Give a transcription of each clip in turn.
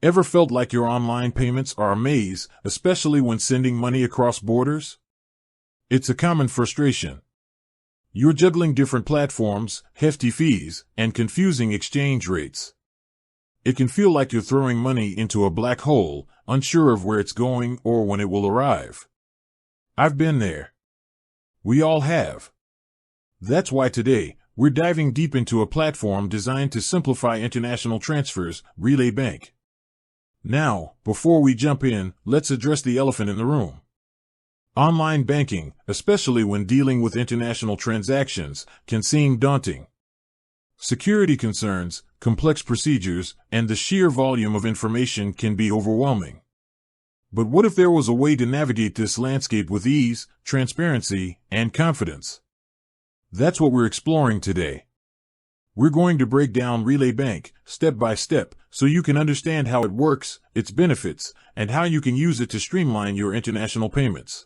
Ever felt like your online payments are a maze, especially when sending money across borders? It's a common frustration. You're juggling different platforms, hefty fees, and confusing exchange rates. It can feel like you're throwing money into a black hole, unsure of where it's going or when it will arrive. I've been there. We all have. That's why today, we're diving deep into a platform designed to simplify international transfers, Relay Bank. Now, before we jump in, let's address the elephant in the room. Online banking, especially when dealing with international transactions, can seem daunting. Security concerns, complex procedures, and the sheer volume of information can be overwhelming. But what if there was a way to navigate this landscape with ease, transparency, and confidence? That's what we're exploring today. We're going to break down Relay Bank, step by step, so you can understand how it works, its benefits, and how you can use it to streamline your international payments.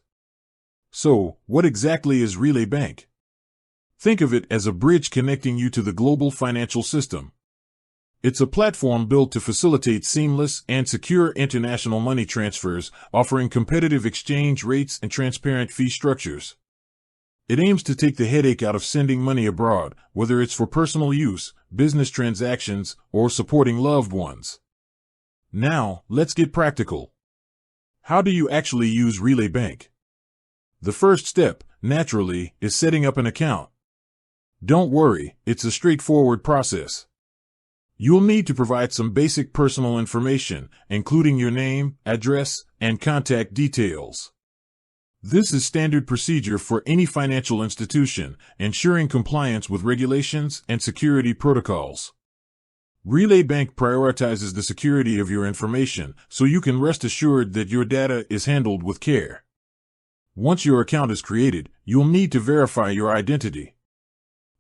So, what exactly is Relay Bank? Think of it as a bridge connecting you to the global financial system. It's a platform built to facilitate seamless and secure international money transfers, offering competitive exchange rates and transparent fee structures. It aims to take the headache out of sending money abroad, whether it's for personal use, business transactions, or supporting loved ones. Now, let's get practical. How do you actually use Relay Bank? The first step, naturally, is setting up an account. Don't worry, it's a straightforward process. You'll need to provide some basic personal information, including your name, address, and contact details. This is standard procedure for any financial institution, ensuring compliance with regulations and security protocols. Relay Bank prioritizes the security of your information, so you can rest assured that your data is handled with care. Once your account is created, you'll need to verify your identity.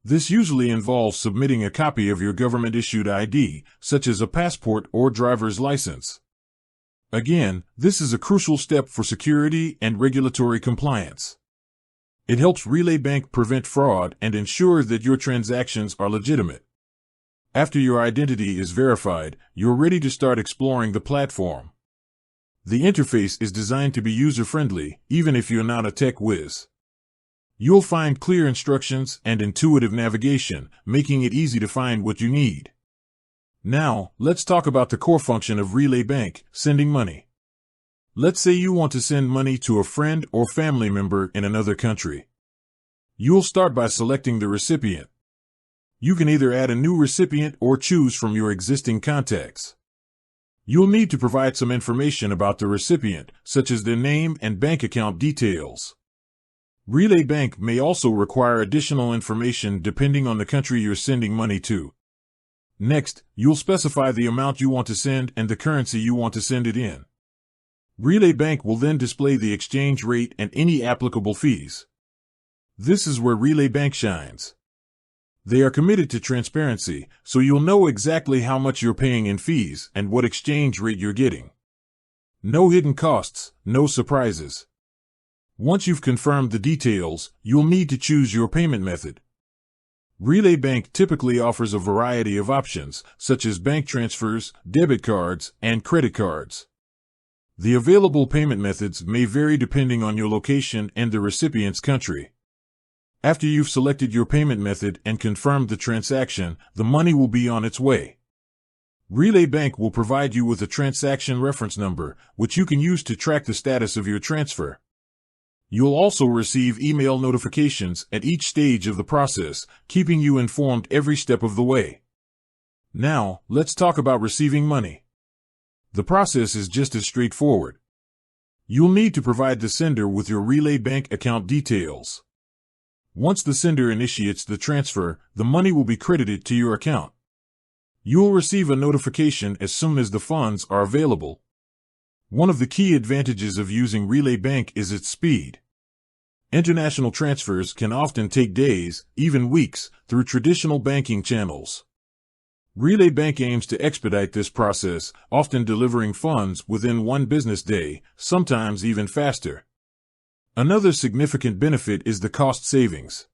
This usually involves submitting a copy of your government-issued ID, such as a passport or driver's license. Again, this is a crucial step for security and regulatory compliance. It helps Relay Bank prevent fraud and ensure that your transactions are legitimate. After your identity is verified, you're ready to start exploring the platform. The interface is designed to be user-friendly, even if you're not a tech whiz. You'll find clear instructions and intuitive navigation, making it easy to find what you need. Now, let's talk about the core function of Relay Bank, sending money. Let's say you want to send money to a friend or family member in another country. You'll start by selecting the recipient. You can either add a new recipient or choose from your existing contacts. You'll need to provide some information about the recipient, such as their name and bank account details. Relay Bank may also require additional information depending on the country you're sending money to. Next, you'll specify the amount you want to send and the currency you want to send it in. Relay Bank will then display the exchange rate and any applicable fees. This is where Relay Bank shines. They are committed to transparency, so you'll know exactly how much you're paying in fees and what exchange rate you're getting. No hidden costs, no surprises. Once you've confirmed the details, you'll need to choose your payment method. Relay Bank typically offers a variety of options, such as bank transfers, debit cards, and credit cards. The available payment methods may vary depending on your location and the recipient's country. After you've selected your payment method and confirmed the transaction, the money will be on its way. Relay Bank will provide you with a transaction reference number, which you can use to track the status of your transfer. You'll also receive email notifications at each stage of the process, keeping you informed every step of the way. Now, let's talk about receiving money. The process is just as straightforward. You'll need to provide the sender with your Relay Bank account details. Once the sender initiates the transfer, the money will be credited to your account. You'll receive a notification as soon as the funds are available. One of the key advantages of using Relay Bank is its speed. International transfers can often take days, even weeks, through traditional banking channels. Relay Bank aims to expedite this process, often delivering funds within one business day, sometimes even faster. Another significant benefit is the cost savings.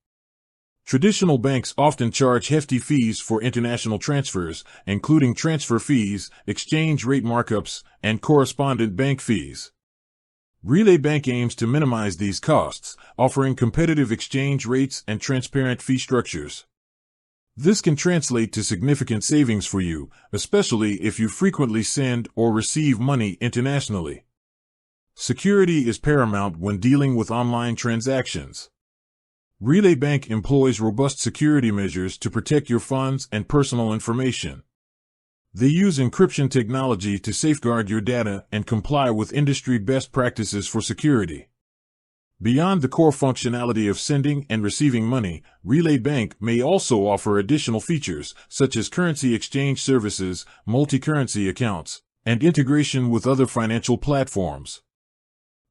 Traditional banks often charge hefty fees for international transfers, including transfer fees, exchange rate markups, and correspondent bank fees. Relay Bank aims to minimize these costs, offering competitive exchange rates and transparent fee structures. This can translate to significant savings for you, especially if you frequently send or receive money internationally. Security is paramount when dealing with online transactions. Relay Bank employs robust security measures to protect your funds and personal information. They use encryption technology to safeguard your data and comply with industry best practices for security. Beyond the core functionality of sending and receiving money, Relay Bank may also offer additional features such as currency exchange services, multi-currency accounts, and integration with other financial platforms.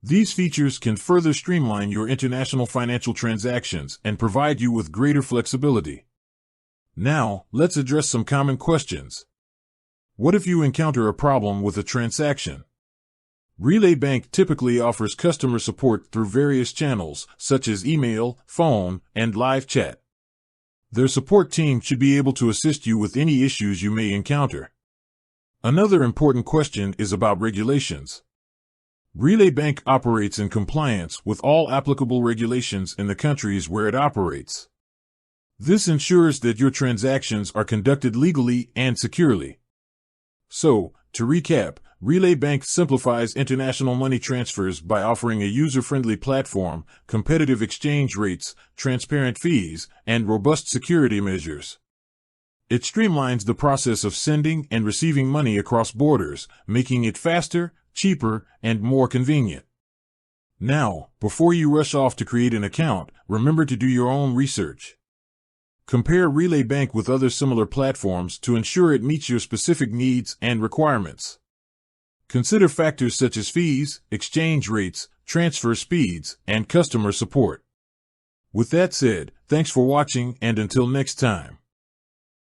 These features can further streamline your international financial transactions and provide you with greater flexibility. Now, let's address some common questions. What if you encounter a problem with a transaction? Relay Bank typically offers customer support through various channels, such as email, phone, and live chat. Their support team should be able to assist you with any issues you may encounter. Another important question is about regulations. Relay Bank operates in compliance with all applicable regulations in the countries where it operates. This ensures that your transactions are conducted legally and securely. So, to recap, Relay Bank simplifies international money transfers by offering a user-friendly platform, competitive exchange rates, transparent fees, and robust security measures. It streamlines the process of sending and receiving money across borders, making it faster, cheaper, and more convenient. Now, before you rush off to create an account, remember to do your own research. Compare Relay Bank with other similar platforms to ensure it meets your specific needs and requirements. Consider factors such as fees, exchange rates, transfer speeds, and customer support. With that said, thanks for watching, and until next time.